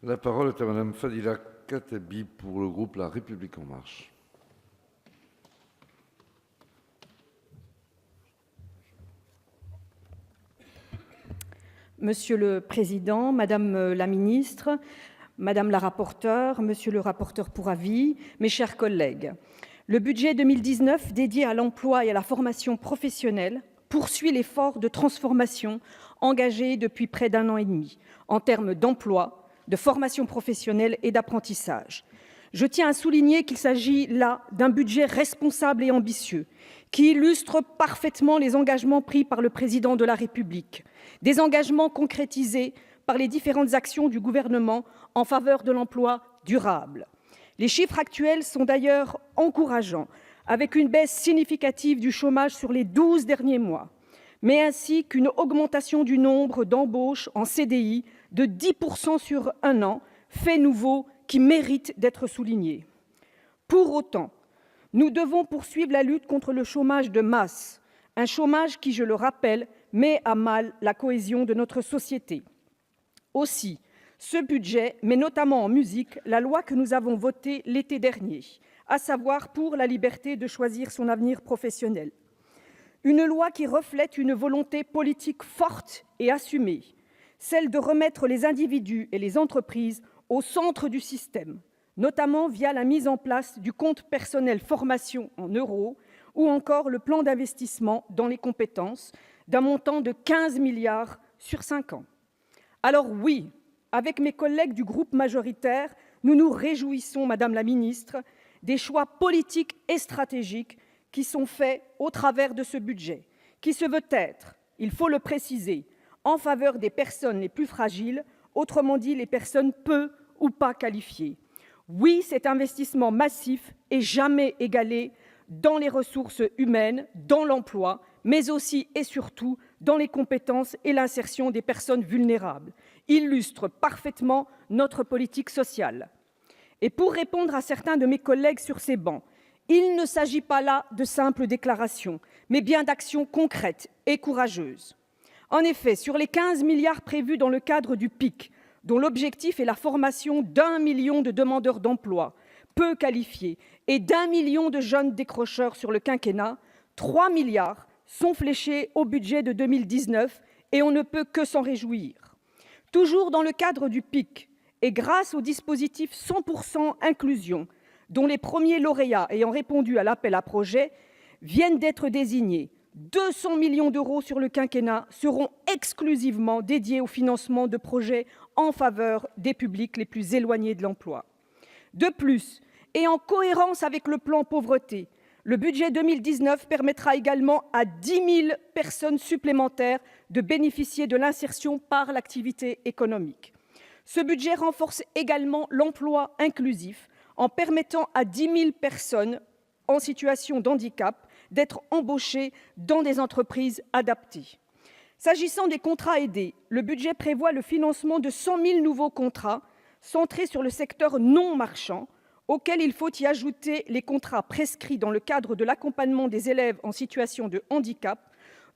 La parole est à Madame Fadila Khattabi pour le groupe La République En Marche. Monsieur le Président, Madame la Ministre, Madame la rapporteure, Monsieur le rapporteur pour avis, mes chers collègues, le budget 2019 dédié à l'emploi et à la formation professionnelle poursuit l'effort de transformation engagé depuis près d'un an et demi en termes d'emploi, de formation professionnelle et d'apprentissage. Je tiens à souligner qu'il s'agit là d'un budget responsable et ambitieux qui illustre parfaitement les engagements pris par le Président de la République, des engagements concrétisés par les différentes actions du gouvernement en faveur de l'emploi durable. Les chiffres actuels sont d'ailleurs encourageants, avec une baisse significative du chômage sur les 12 derniers mois, mais ainsi qu'une augmentation du nombre d'embauches en CDI de 10% sur un an, fait nouveau qui mérite d'être souligné. Pour autant, nous devons poursuivre la lutte contre le chômage de masse, un chômage qui, je le rappelle, met à mal la cohésion de notre société. Aussi, ce budget met notamment en musique la loi que nous avons votée l'été dernier, à savoir pour la liberté de choisir son avenir professionnel. Une loi qui reflète une volonté politique forte et assumée, celle de remettre les individus et les entreprises au centre du système, notamment via la mise en place du compte personnel formation en euros ou encore le plan d'investissement dans les compétences d'un montant de 15 milliards sur 5 ans. Alors oui, avec mes collègues du groupe majoritaire, nous nous réjouissons, Madame la Ministre, des choix politiques et stratégiques qui sont faits au travers de ce budget, qui se veut être, il faut le préciser, en faveur des personnes les plus fragiles, autrement dit les personnes peu ou pas qualifiées. Oui, cet investissement massif est jamais égalé dans les ressources humaines, dans l'emploi, mais aussi et surtout dans les compétences et l'insertion des personnes vulnérables, illustre parfaitement notre politique sociale. Et pour répondre à certains de mes collègues sur ces bancs, il ne s'agit pas là de simples déclarations, mais bien d'actions concrètes et courageuses. En effet, sur les 15 milliards prévus dans le cadre du PIC, dont l'objectif est la formation d'1 million de demandeurs d'emploi peu qualifiés et d'1 million de jeunes décrocheurs sur le quinquennat, 3 milliards sont fléchés au budget de 2019 et on ne peut que s'en réjouir. Toujours dans le cadre du PIC et grâce au dispositif 100% inclusion, dont les premiers lauréats ayant répondu à l'appel à projets viennent d'être désignés, 200 millions d'euros sur le quinquennat seront exclusivement dédiés au financement de projets en faveur des publics les plus éloignés de l'emploi. De plus, et en cohérence avec le plan pauvreté, le budget 2019 permettra également à 10 000 personnes supplémentaires de bénéficier de l'insertion par l'activité économique. Ce budget renforce également l'emploi inclusif en permettant à 10 000 personnes en situation de handicap d'être embauchées dans des entreprises adaptées. S'agissant des contrats aidés, le budget prévoit le financement de 100 000 nouveaux contrats centrés sur le secteur non marchand, auxquels il faut y ajouter les contrats prescrits dans le cadre de l'accompagnement des élèves en situation de handicap,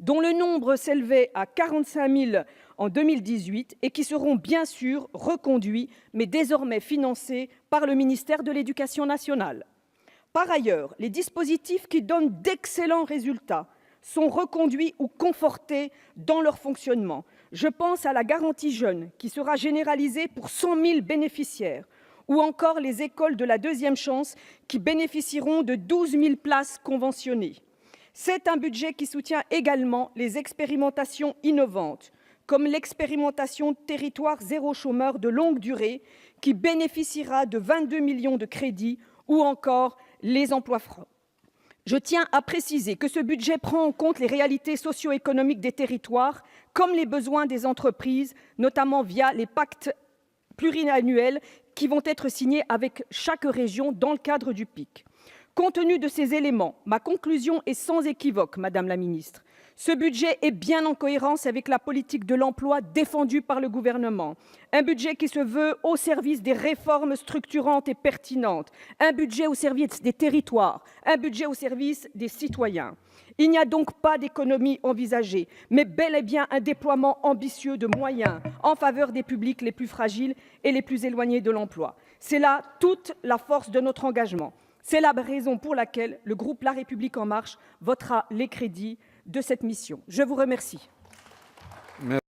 dont le nombre s'élevait à 45 000 en 2018 et qui seront bien sûr reconduits, mais désormais financés par le ministère de l'Éducation nationale. Par ailleurs, les dispositifs qui donnent d'excellents résultats sont reconduits ou confortés dans leur fonctionnement. Je pense à la garantie jeunes qui sera généralisée pour 100 000 bénéficiaires ou encore les écoles de la deuxième chance qui bénéficieront de 12 000 places conventionnées. C'est un budget qui soutient également les expérimentations innovantes, comme l'expérimentation Territoire zéro chômeur de longue durée qui bénéficiera de 22 millions de crédits ou encore les emplois francs. Je tiens à préciser que ce budget prend en compte les réalités socio-économiques des territoires comme les besoins des entreprises, notamment via les pactes pluriannuels qui vont être signés avec chaque région dans le cadre du PIC. Compte tenu de ces éléments, ma conclusion est sans équivoque, Madame la Ministre. Ce budget est bien en cohérence avec la politique de l'emploi défendue par le gouvernement. Un budget qui se veut au service des réformes structurantes et pertinentes. Un budget au service des territoires. Un budget au service des citoyens. Il n'y a donc pas d'économie envisagée, mais bel et bien un déploiement ambitieux de moyens en faveur des publics les plus fragiles et les plus éloignés de l'emploi. C'est là toute la force de notre engagement. C'est la raison pour laquelle le groupe La République En Marche votera les crédits de cette mission. Je vous remercie.